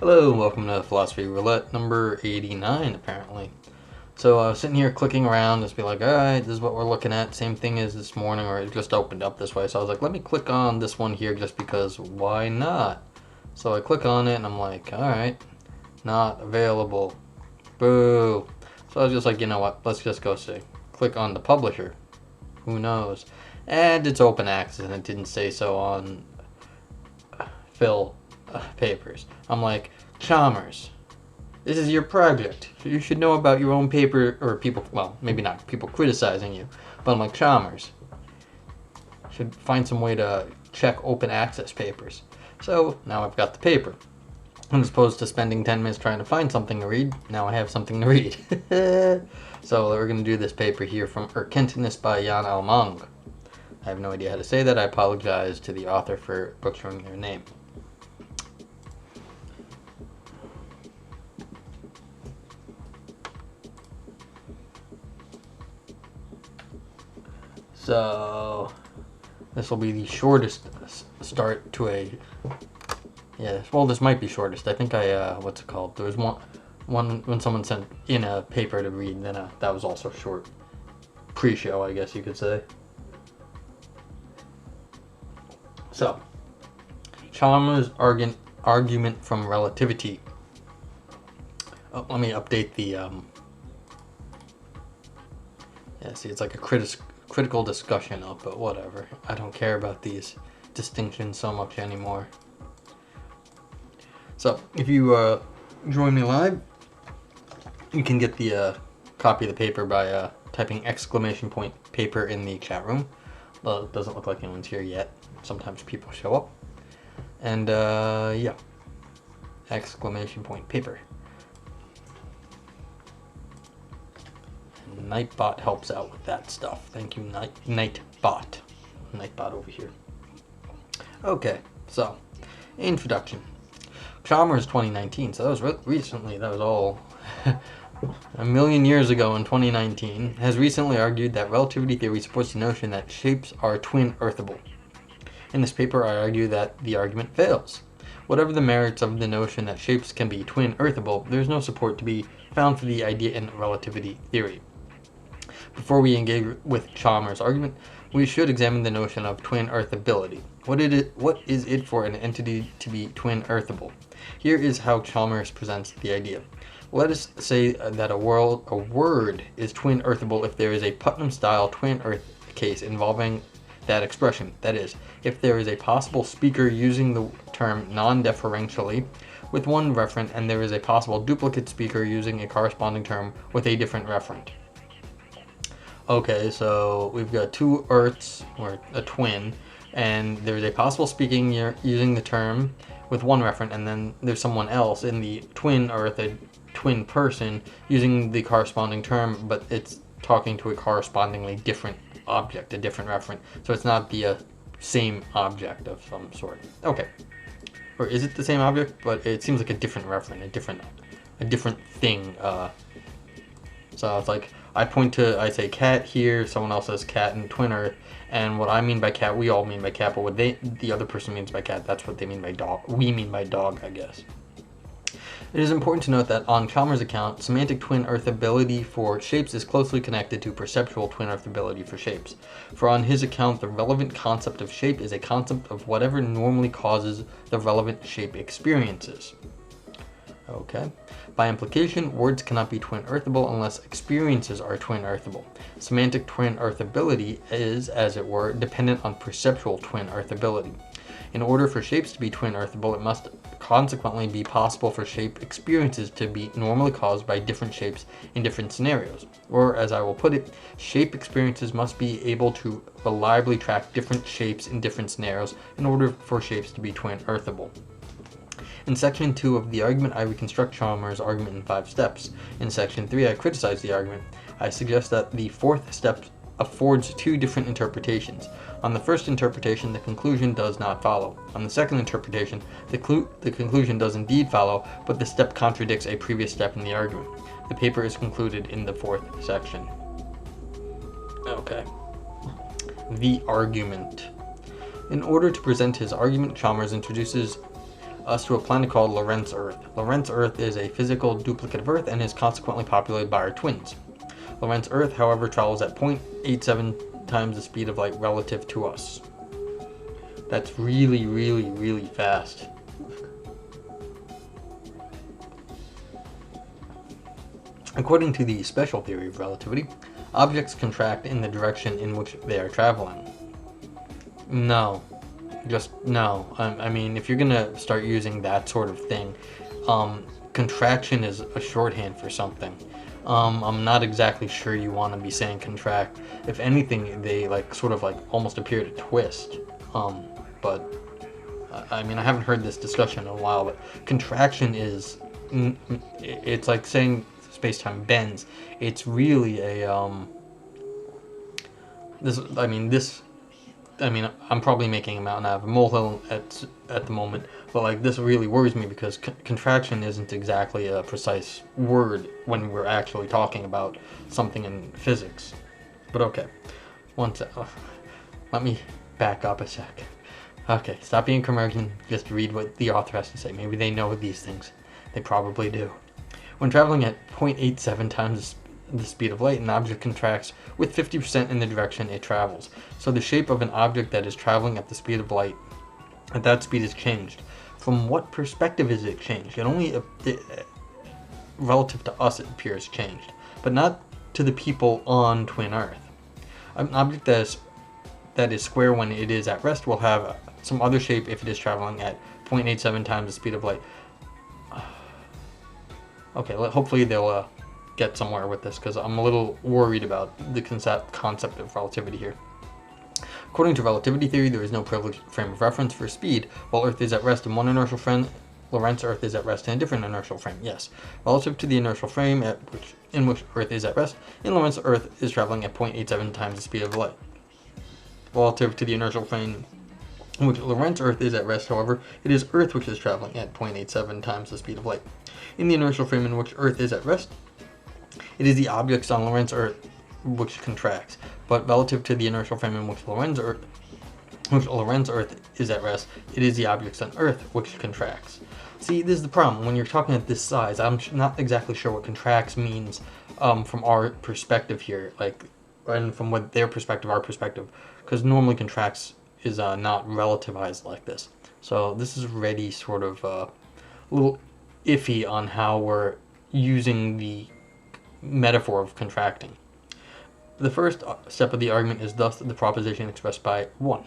Hello and welcome to Philosophy Roulette number 89 apparently. So I was sitting here clicking around, just be like, alright, this is what we're looking at. Same thing as this morning, or it just opened up this way. So I was like, let me click on this one here just because why not? So I click on it and I'm like, alright, not available. Boo. So I was just like, you know what, let's just go see. Click on the publisher. Who knows? And it's open access and it didn't say so on Phil papers. I'm like, Chalmers, this is your project. You should know about your own paper, or people, well, maybe not people criticizing you, but I'm like, Chalmers, should find some way to check open access papers. So now I've got the paper. As opposed to spending 10 minutes trying to find something to read, now I have something to read. So we're going to do this paper here from Erkenntnis by Jan Almäng. I have no idea how to say that. I apologize to the author for butchering their name. So this will be the shortest start to a, yeah, well, this might be shortest. I think what's it called? There was one when someone sent in a paper to read, then that was also short. Pre-show, I guess you could say. So, Chalmers' argument from Relativity. Oh, let me update the, yeah, see, it's like a critical discussion of, but whatever. I don't care about these distinctions so much anymore. So, if you join me live, you can get the copy of the paper by typing !paper in the chat room. Well, it doesn't look like anyone's here yet. Sometimes people show up. And yeah, !paper. Nightbot helps out with that stuff. Thank you, Nightbot. Nightbot over here. Okay, so introduction. Chalmers 2019. So that was recently. That was all a million years ago in 2019. Has recently argued that relativity theory supports the notion that shapes are twin-earthable. In this paper, I argue that the argument fails. Whatever the merits of the notion that shapes can be twin-earthable, there is no support to be found for the idea in relativity theory. Before we engage with Chalmers' argument, we should examine the notion of twin-earthability. What is it for an entity to be twin-earthable? Here is how Chalmers presents the idea. Let us say that a word is twin-earthable if there is a Putnam-style twin-earth case involving that expression. That is, if there is a possible speaker using the term non-deferentially with one referent, and there is a possible duplicate speaker using a corresponding term with a different referent. Okay, so we've got two Earths, or a twin, and there's a possible speaking using the term with one referent, and then there's someone else in the twin Earth, a twin person, using the corresponding term, but it's talking to a correspondingly different object, a different referent. So it's not the same object of some sort. Okay. Or is it the same object? But it seems like a different referent, a different thing. So it's like, I say cat here, someone else says cat in twin Earth, and what I mean by cat, we all mean by cat, but what the other person means by cat, that's what they mean by dog. We mean by dog, I guess. It is important to note that on Chalmers' account, semantic twin-earthability for shapes is closely connected to perceptual twin-earthability for shapes. For on his account, the relevant concept of shape is a concept of whatever normally causes the relevant shape experiences. Okay. By implication, words cannot be twin-earthable unless experiences are twin-earthable. Semantic twin-earthability is, as it were, dependent on perceptual twin-earthability. In order for shapes to be twin-earthable, it must consequently be possible for shape experiences to be normally caused by different shapes in different scenarios. Or, as I will put it, shape experiences must be able to reliably track different shapes in different scenarios in order for shapes to be twin-earthable. In section 2 of the argument, I reconstruct Chalmers' argument in 5 steps. In section 3, I criticize the argument. I suggest that the 4th step affords 2 different interpretations. On the first interpretation, the conclusion does not follow. On the second interpretation, the conclusion does indeed follow, but the step contradicts a previous step in the argument. The paper is concluded in the 4th section. Okay. The argument. In order to present his argument, Chalmers introduces us to a planet called Lorentz Earth. Lorentz Earth is a physical duplicate of Earth and is consequently populated by our twins. Lorentz Earth, however, travels at 0.87 times the speed of light relative to us. That's really, really, really fast. According to the special theory of relativity, objects contract in the direction in which they are traveling. No. Just no. I mean, if you're gonna start using that sort of thing, contraction is a shorthand for something. I'm not exactly sure you want to be saying contract. If anything, they sort of almost appear to twist. But I mean, I haven't heard this discussion in a while. But contraction is, it's like saying space-time bends. It's really a I'm probably making a mountain out of a molehill at the moment, but this really worries me because contraction isn't exactly a precise word when we're actually talking about something in physics. But okay, one sec. Let me back up a sec. Okay, stop being curmudgeon. Just read what the author has to say. Maybe they know these things. They probably do. When traveling at 0.87 times the speed of light, an object contracts with 50% in the direction it travels. So the shape of an object that is traveling at the speed of light, at that speed, is changed. From what perspective is it changed? Relative to us, it appears changed, but not to the people on Twin Earth. An object that is square when it is at rest will have some other shape if it is traveling at 0.87 times the speed of light. Okay, hopefully they'll get somewhere with this, because I'm a little worried about the concept of relativity here. According to relativity theory, there is no privileged frame of reference for speed. While Earth is at rest in one inertial frame, Lorentz Earth is at rest in a different inertial frame. Yes, relative to the inertial frame in which Earth is at rest, in Lorentz Earth is traveling at 0.87 times the speed of light. Relative to the inertial frame in which Lorentz Earth is at rest, however, it is Earth which is traveling at 0.87 times the speed of light. In the inertial frame in which Earth is at rest, it is the objects on Lorentz Earth which contracts, but relative to the inertial frame in which Lorentz Earth is at rest, it is the objects on Earth which contracts. See, this is the problem. When you're talking at this size, I'm not exactly sure what contracts means from our perspective here, and from what their perspective, our perspective, because normally contracts is not relativized like this. So this is already sort of a little iffy on how we're using the metaphor of contracting. The first step of the argument is thus the proposition expressed by 1.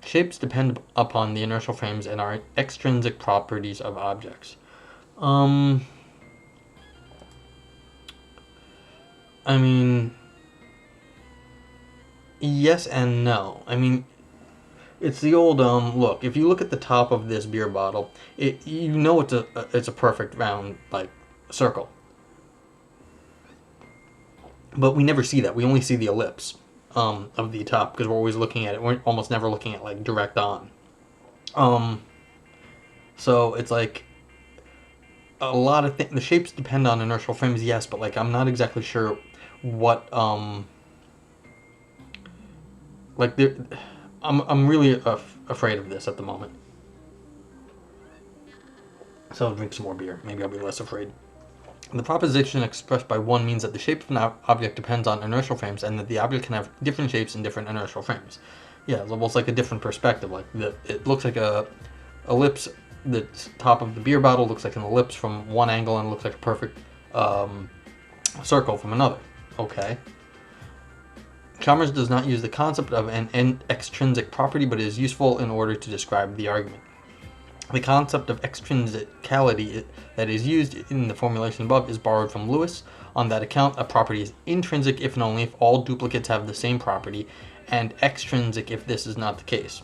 Shapes depend upon the inertial frames and are extrinsic properties of objects. I mean, yes and no. I mean, it's the old look. If you look at the top of this beer bottle, you know it's a perfect round circle. But we never see that. We only see the ellipse of the top because we're always looking at it. We're almost never looking at direct on. So it's a lot of things. The shapes depend on inertial frames, yes, but I'm not exactly sure what I'm really afraid of this at the moment. So I'll drink some more beer. Maybe I'll be less afraid. The proposition expressed by 1 means that the shape of an object depends on inertial frames and that the object can have different shapes in different inertial frames. Yeah, it's almost like a different perspective. It looks like a ellipse. The top of the beer bottle looks like an ellipse from one angle and looks like a perfect circle from another. Okay. Chalmers does not use the concept of an extrinsic property, but it is useful in order to describe the argument. The concept of extrinsicality that is used in the formulation above is borrowed from Lewis. On that account, a property is intrinsic if and only if all duplicates have the same property, and extrinsic if this is not the case.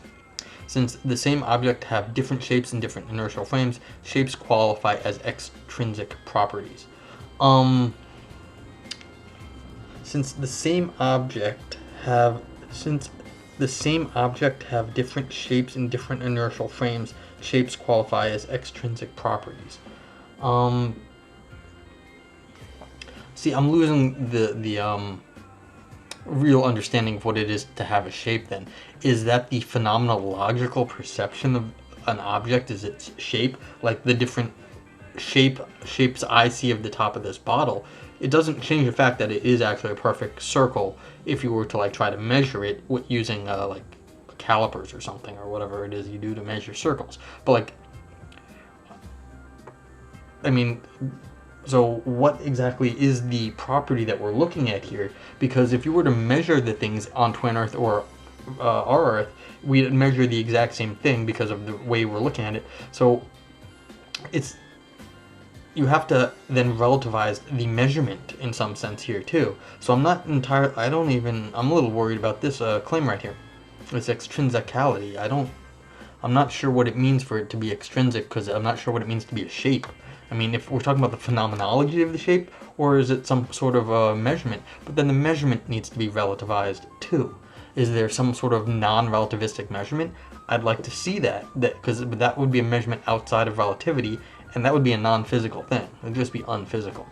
Since the same object have different shapes in different inertial frames, shapes qualify as extrinsic properties. Since the same object have different shapes in different inertial frames, shapes qualify as extrinsic properties. See, I'm losing the real understanding of what it is to have a shape then. Is that the phenomenological perception an object is its shape, like the different shapes I see of the top of this bottle, it doesn't change the fact that it is actually a perfect circle if you were to like try to measure it with using like calipers or something, or whatever it is you do to measure circles. But like, I mean, so what exactly is the property that we're looking at here? Because if you were to measure the things on Twin Earth or our Earth, we'd measure the exact same thing because of the way we're looking at it. So it's, you have to then relativize the measurement in some sense here too. So I'm not entirely, I'm a little worried about this claim right here. It's extrinsicality. I'm not sure what it means for it to be extrinsic, because I'm not sure what it means to be a shape. I mean, if we're talking about the phenomenology of the shape, or is it some sort of measurement? But then the measurement needs to be relativized too. Is there some sort of non-relativistic measurement? I'd like to see that, because that would be a measurement outside of relativity, and that would be a non-physical thing. It would just be unphysical.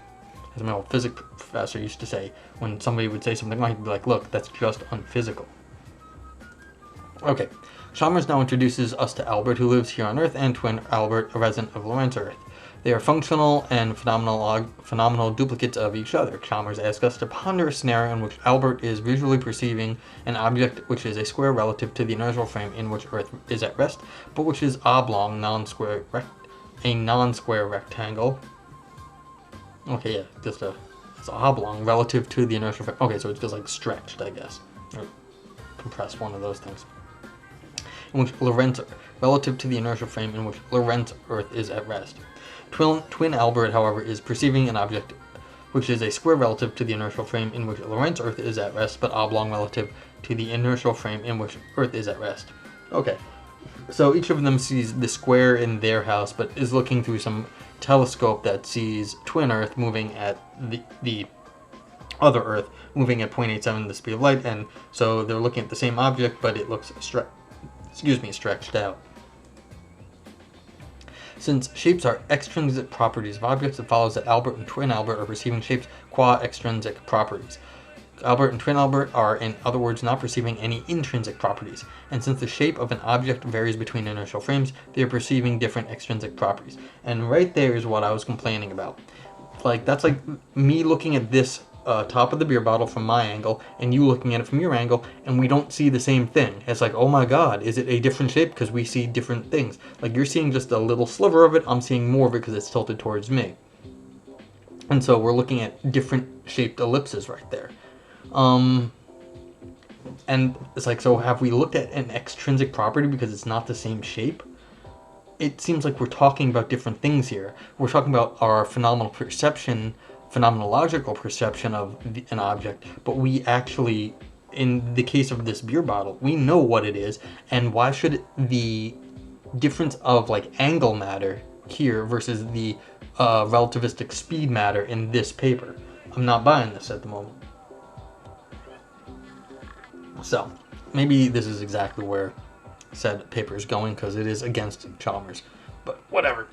As my old physics professor used to say, when somebody would say something like, he'd be like, look, that's just unphysical. Okay, Chalmers now introduces us to Albert, who lives here on Earth, and twin Albert, a resident of Lorentz Earth. They are functional and phenomenal duplicates of each other. Chalmers asks us to ponder a scenario in which Albert is visually perceiving an object which is a square relative to the inertial frame in which Earth is at rest, but which is oblong, a non-square rectangle. Okay, yeah, it's oblong relative to the inertial frame. Okay, so it's just like stretched, I guess, or compressed, one of those things. In which relative to the inertial frame in which Lorentz Earth is at rest. Twin Albert, however, is perceiving an object which is a square relative to the inertial frame in which Lorentz Earth is at rest, but oblong relative to the inertial frame in which Earth is at rest. Okay, so each of them sees the square in their house, but is looking through some telescope that sees twin Earth moving at the other Earth, moving at 0.87 the speed of light, and so they're looking at the same object, but it looks stretched out. Since shapes are extrinsic properties of objects, it follows that Albert and twin Albert are perceiving shapes qua extrinsic properties. Albert and twin Albert are, in other words, not perceiving any intrinsic properties, and since the shape of an object varies between inertial frames, they are perceiving different extrinsic properties. And right there is what I was complaining about. Like, that's like me looking at this top of the beer bottle from my angle, and you looking at it from your angle, and we don't see the same thing. It's like, oh my god, is it a different shape? Because we see different things. Like, you're seeing just a little sliver of it, I'm seeing more of it because it's tilted towards me. And so we're looking at different shaped ellipses right there. And it's like, so have we looked at an extrinsic property because it's not the same shape? It seems like we're talking about different things here. We're talking about our phenomenological perception of an object, but we actually, in the case of this beer bottle, we know what it is, and why should the difference of like angle matter here versus the relativistic speed matter in this paper? I'm not buying this at the moment. So maybe this is exactly where said paper is going, because it is against Chalmers, but whatever.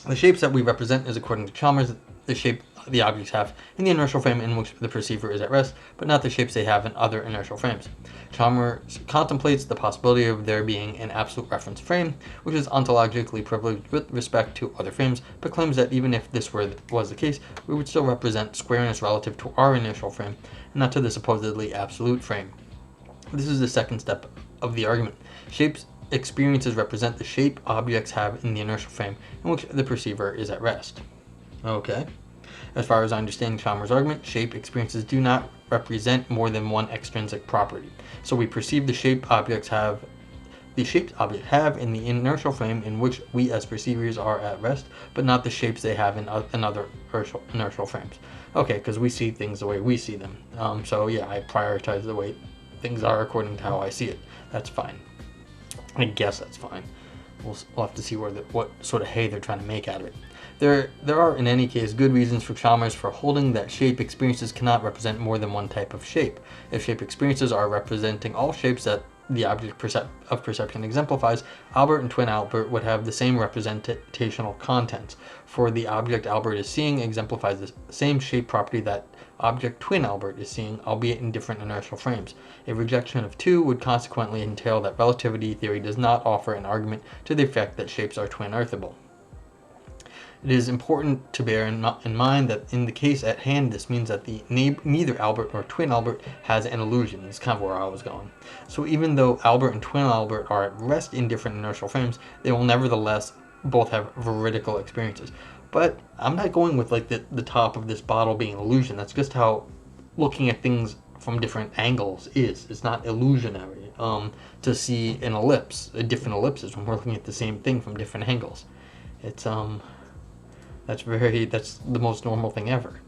The shapes that we represent is, according to Chalmers, the shape the objects have in the inertial frame in which the perceiver is at rest, but not the shapes they have in other inertial frames. Chalmers contemplates the possibility of there being an absolute reference frame, which is ontologically privileged with respect to other frames, but claims that even if this was the case, we would still represent squareness relative to our inertial frame, and not to the supposedly absolute frame. This is the second step of the argument. Shapes experiences represent the shape objects have in the inertial frame in which the perceiver is at rest. Okay. As far as I understand Chalmers' argument, shape experiences do not represent more than one extrinsic property. So we perceive the shaped objects have in the inertial frame in which we as perceivers are at rest, but not the shapes they have in other inertial frames. Okay, because we see things the way we see them. So yeah, I prioritize the way things are according to how I see it. That's fine. I guess that's fine. We'll have to see what sort of hay they're trying to make out of it. There are, in any case, good reasons for Chalmers for holding that shape experiences cannot represent more than one type of shape. If shape experiences are representing all shapes that the object of perception exemplifies, Albert and twin Albert would have the same representational contents, for the object Albert is seeing exemplifies the same shape property that object twin Albert is seeing, albeit in different inertial frames. A rejection of 2 would consequently entail that relativity theory does not offer an argument to the effect that shapes are twin earthable. It is important to bear in mind that in the case at hand, this means that neither Albert nor twin Albert has an illusion. That's kind of where I was going. So even though Albert and twin Albert are at rest in different inertial frames, they will nevertheless both have veridical experiences. But I'm not going with like the top of this bottle being illusion. That's just how looking at things from different angles is. It's not illusionary to see an ellipse, different ellipses when we're looking at the same thing from different angles. It's that's the most normal thing ever.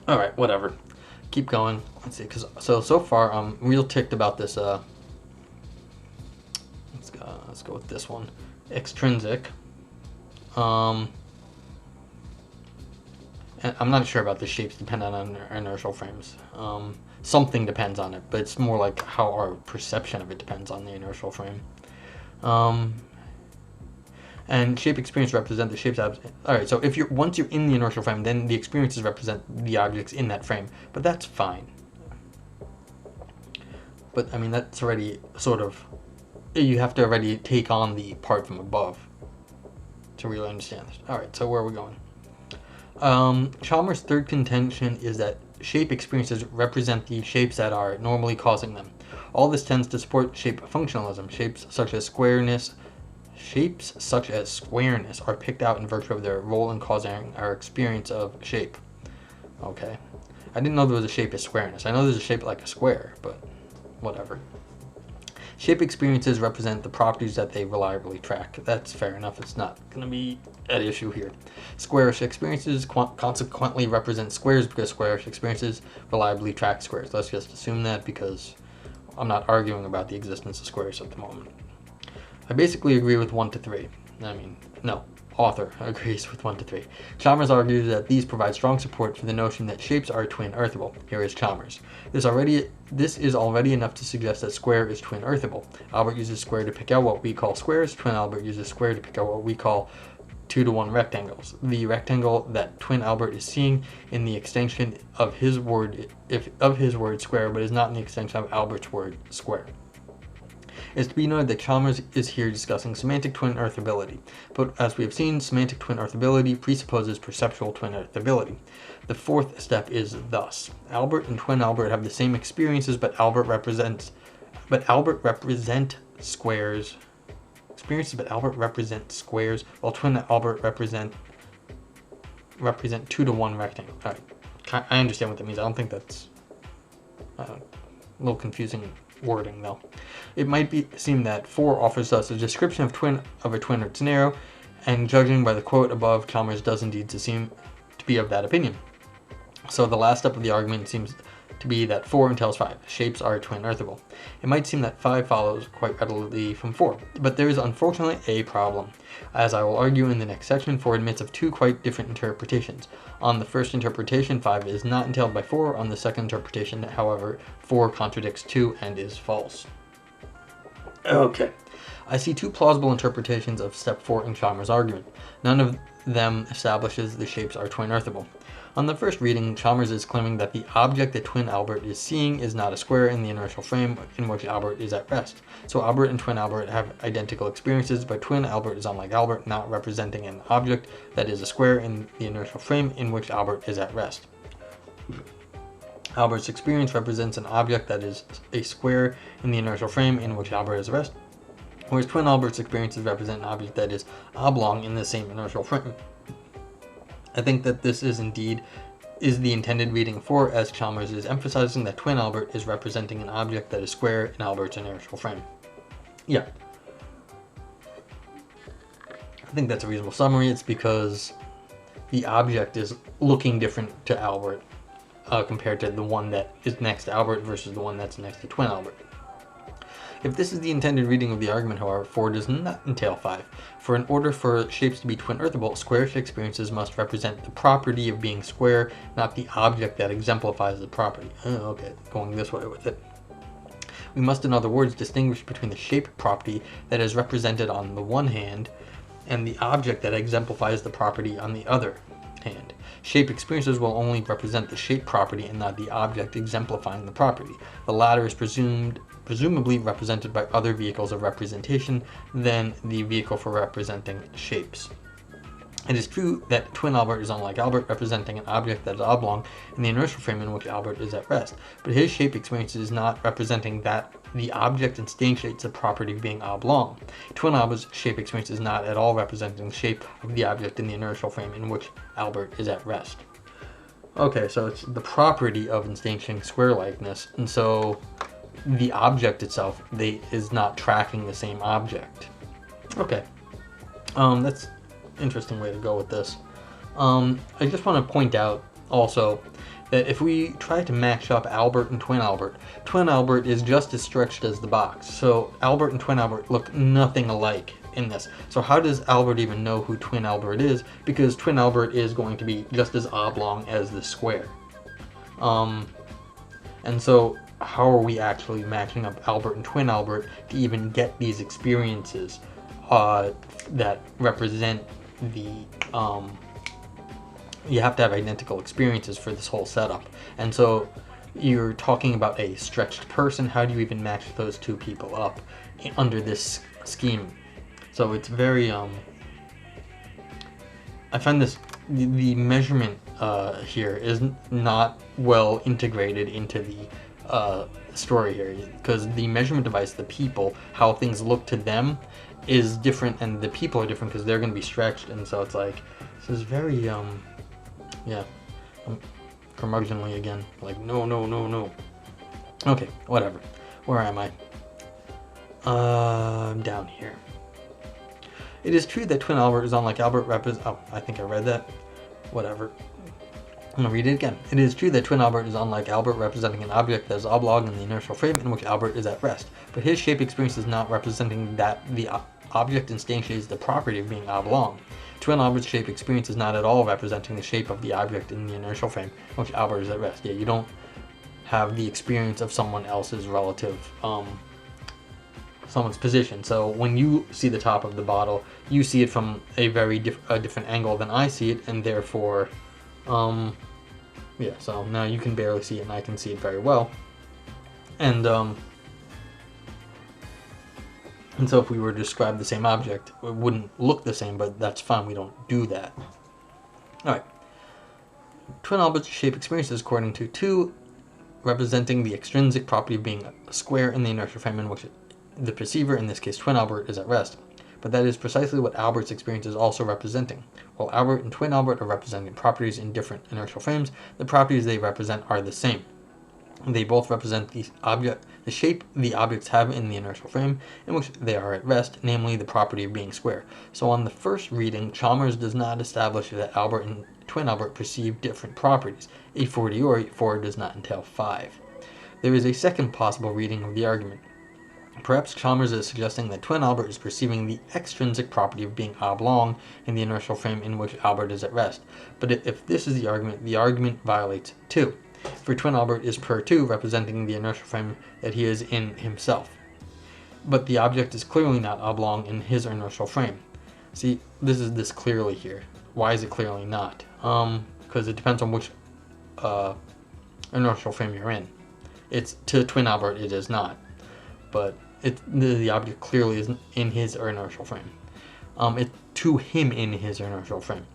All right, whatever. Keep going. Let's see, because so far I'm real ticked about this. Let's go with this one, extrinsic. And I'm not sure about the shapes dependent on inertial frames. Something depends on it, but it's more like how our perception of it depends on the inertial frame. And shape experience represent the shapes. Alright, so if once you're in the inertial frame, then the experiences represent the objects in that frame. But that's fine. But I mean, that's already sort of, you have to already take on the part from above to really understand this. Alright, so where are we going? Chalmers' third contention is that shape experiences represent the shapes that are normally causing them. All this tends to support shape functionalism. Shapes such as squareness are picked out in virtue of their role in causing our experience of shape. Okay. I didn't know there was a shape as squareness. I know there's a shape like a square, but whatever. Shape experiences represent the properties that they reliably track. That's fair enough. It's not going to be at issue here. Squarish experiences consequently represent squares because squarish experiences reliably track squares. Let's just assume that because I'm not arguing about the existence of squares at the moment. I basically agree with 1 to 3. I mean, no. Author agrees with 1 to 3. Chalmers argues that these provide strong support for the notion that shapes are twin earthable. Here is Chalmers. This is already enough to suggest that square is twin earthable. Albert uses square to pick out what we call squares. Twin Albert uses square to pick out what we call 2-to-1 rectangles. The rectangle that twin Albert is seeing in the extension of his word square, but is not in the extension of Albert's word square. It is to be noted that Chalmers is here discussing semantic twin earthability, but as we have seen, semantic twin earthability presupposes perceptual twin earthability. The fourth step is thus: Albert and twin Albert have the same experiences, but Albert represent squares. While twin Albert represent 2-to-1 rectangle. All right. I understand what that means. I don't think that's a little confusing wording though. It might seem that 4 offers us a description of a twin or its narrow, and judging by the quote above, Chalmers does indeed seem to be of that opinion. So the last step of the argument seems to be that 4 entails 5. Shapes are twin earthable. It might seem that 5 follows quite readily from 4, but there is unfortunately a problem. As I will argue in the next section, 4 admits of 2 quite different interpretations. On the first interpretation, 5 is not entailed by 4. On the second interpretation, however, 4 contradicts 2 and is false. Okay. I see 2 plausible interpretations of step 4 in Chalmers' argument. None of them establishes the shapes are twin earthable. On the first reading, Chalmers is claiming that the object that twin Albert is seeing is not a square in the inertial frame in which Albert is at rest. So Albert and twin Albert have identical experiences, but twin Albert is unlike Albert, not representing an object that is a square in the inertial frame in which Albert is at rest. Albert's experience represents an object that is a square in the inertial frame in which Albert is at rest, whereas twin Albert's experiences represent an object that is oblong in the same inertial frame. I think that this is the intended reading for, as Chalmers is emphasizing that twin Albert is representing an object that is square in Albert's inertial frame. Yeah. I think that's a reasonable summary. It's because the object is looking different to Albert compared to the one that is next to Albert versus the one that's next to twin Albert. If this is the intended reading of the argument, however, 4 does not entail 5. For in order for shapes to be twin earthable, squarish experiences must represent the property of being square, not the object that exemplifies the property. Oh, okay, going this way with it. We must, in other words, distinguish between the shape property that is represented on the one hand and the object that exemplifies the property on the other hand. Shape experiences will only represent the shape property and not the object exemplifying the property. The latter is presumably represented by other vehicles of representation than the vehicle for representing shapes. It is true that twin Albert is unlike Albert, representing an object that is oblong in the inertial frame in which Albert is at rest, but his shape experience is not representing that the object instantiates the property of being oblong. Twin Albert's shape experience is not at all representing the shape of the object in the inertial frame in which Albert is at rest. Okay, so it's the property of instantiating square likeness, and so the object itself is not tracking the same object. Okay, that's interesting way to go with this. I just want to point out also that if we try to match up Albert and twin Albert is just as stretched as the box. So Albert and twin Albert look nothing alike in this. So how does Albert even know who twin Albert is? Because twin Albert is going to be just as oblong as the square. And so how are we actually matching up Albert and twin Albert to even get these experiences that represent the you have to have identical experiences for this whole setup. And so you're talking about a stretched person. How do you even match those two people up under this scheme? So it's very I find this the measurement here is not well integrated into the story here, because the measurement device, the people, how things look to them is different, and the people are different because they're going to be stretched, and so it's like, this is very yeah, curmudgeonly again, like no. Okay, whatever. Where am I? I'm down here. It is true that twin Albert is unlike Albert oh, I think I read that. Whatever. I'm going to read it again. It is true that twin Albert is unlike Albert, representing an object that is oblong in the inertial frame in which Albert is at rest. But his shape experience is not representing that the object instantiates the property of being oblong. Twin Albert's shape experience is not at all representing the shape of the object in the inertial frame in which Albert is at rest. Yeah, you don't have the experience of someone else's relative, someone's position. So when you see the top of the bottle, you see it from a very different angle than I see it, and therefore, yeah, so now you can barely see it and I can see it very well. And so if we were to describe the same object, it wouldn't look the same, but that's fine, we don't do that. Alright. Twin Albert's shape experience is according to 2, representing the extrinsic property of being a square in the inertial frame in which the perceiver, in this case twin Albert, is at rest. But that is precisely what Albert's experience is also representing. While Albert and twin Albert are representing properties in different inertial frames, the properties they represent are the same. They both represent the shape the objects have in the inertial frame in which they are at rest, namely the property of being square. So on the first reading, Chalmers does not establish that Albert and twin Albert perceive different properties. A fortiori, 4 does not entail 5. There is a second possible reading of the argument. Perhaps Chalmers is suggesting that twin Albert is perceiving the extrinsic property of being oblong in the inertial frame in which Albert is at rest. But if this is the argument violates 2. For twin Albert is per 2, representing the inertial frame that he is in himself. But the object is clearly not oblong in his inertial frame. See, this is this clearly here. Why is it clearly not? Because it depends on which inertial frame you're in. It's to twin Albert it is not. But the object clearly is in his inertial frame. To him in his inertial frame.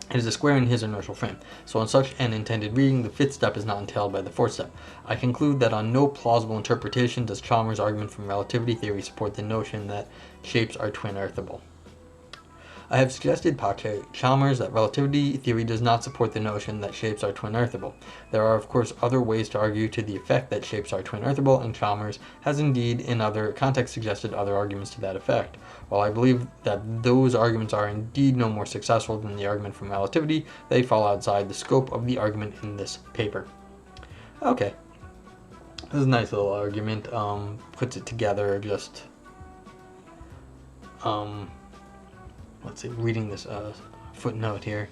It is a square in his inertial frame. So on such an intended reading, the 5th step is not entailed by the 4th step. I conclude that on no plausible interpretation does Chalmers' argument from relativity theory support the notion that shapes are twin earthable. I have suggested Pache Chalmers that relativity theory does not support the notion that shapes are twin earthable. There are of course other ways to argue to the effect that shapes are twin earthable, and Chalmers has indeed in other contexts suggested other arguments to that effect. While I believe that those arguments are indeed no more successful than the argument from relativity, they fall outside the scope of the argument in this paper. Okay. This is a nice little argument. Puts it together just let's see, reading this footnote here.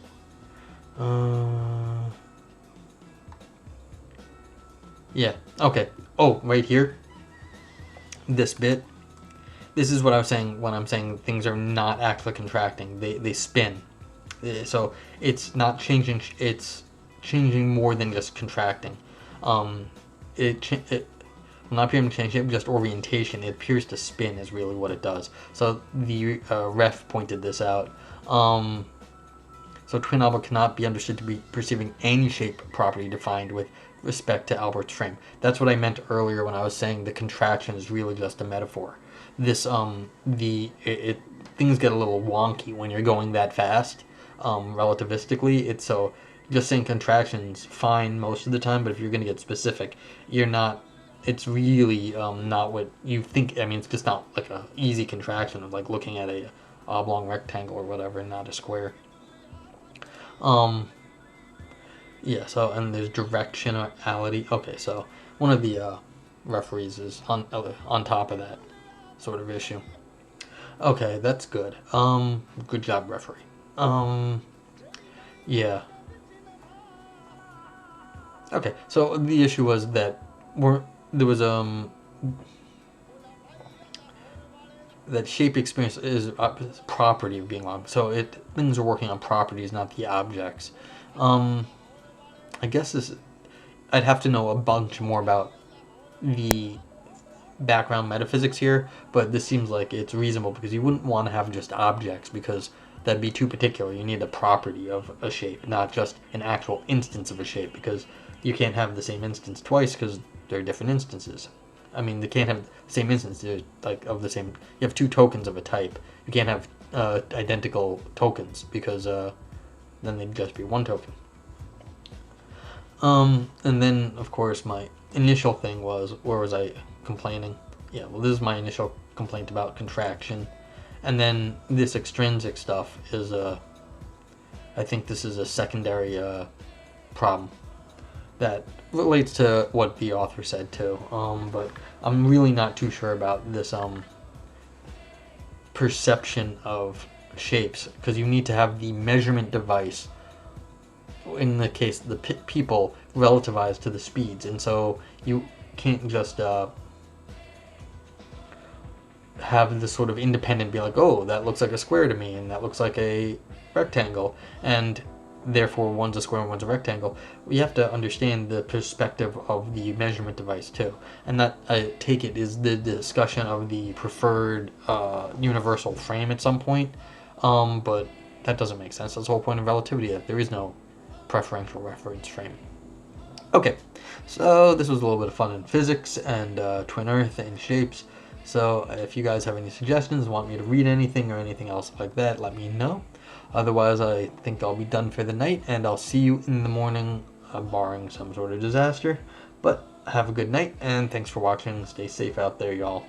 Yeah, okay. Oh, right here. this bit. This is what I was saying when I'm saying things are not actually contracting. They spin. So it's not changing. It's changing more than just contracting. It will not appear to change shape, just orientation. It appears to spin is really what it does. So the ref pointed this out. So twin Albert cannot be understood to be perceiving any shape property defined with respect to Albert's frame. That's what I meant earlier when I was saying the contraction is really just a metaphor. This things get a little wonky when you're going that fast. Relativistically, it's so just saying contractions fine most of the time, but if you're going to get specific, you're not. It's really not what you think. I mean, it's just not like a easy contraction of like looking at a oblong rectangle or whatever, and not a square. Yeah. So and there's directionality. Okay, so one of the referees is on top of that sort of issue. Okay, that's good. Good job, referee. Yeah. Okay, so the issue was that there was that shape experience is a property of being long. So things are working on properties, not the objects. I guess I'd have to know a bunch more about the background metaphysics here, but this seems like it's reasonable because you wouldn't want to have just objects because that'd be too particular. You need a property of a shape, not just an actual instance of a shape, because you can't have the same instance twice because they're different instances. I mean, they can't have the same instance like of the same. You have two tokens of a type. You can't have identical tokens because then they'd just be one token. And then of course my initial thing was, where was I complaining? Yeah, well, this is my initial complaint about contraction, and then this extrinsic stuff is I think this is a secondary problem that relates to what the author said too. But I'm really not too sure about this perception of shapes, because you need to have the measurement device. In the case, the people relativize to the speeds, and so you can't just have this sort of independent be like, oh, that looks like a square to me, and that looks like a rectangle, and therefore one's a square and one's a rectangle. We have to understand the perspective of the measurement device too, and that, I take it, is the discussion of the preferred universal frame at some point, but that doesn't make sense. That's the whole point of relativity, that there is no preferential reference frame. Okay, so this was a little bit of fun in physics and twin Earth and shapes. So if you guys have any suggestions, want me to read anything or anything else like that, let me know. Otherwise, I think I'll be done for the night, and I'll see you in the morning, barring some sort of disaster. But have a good night, and thanks for watching. Stay safe out there, y'all.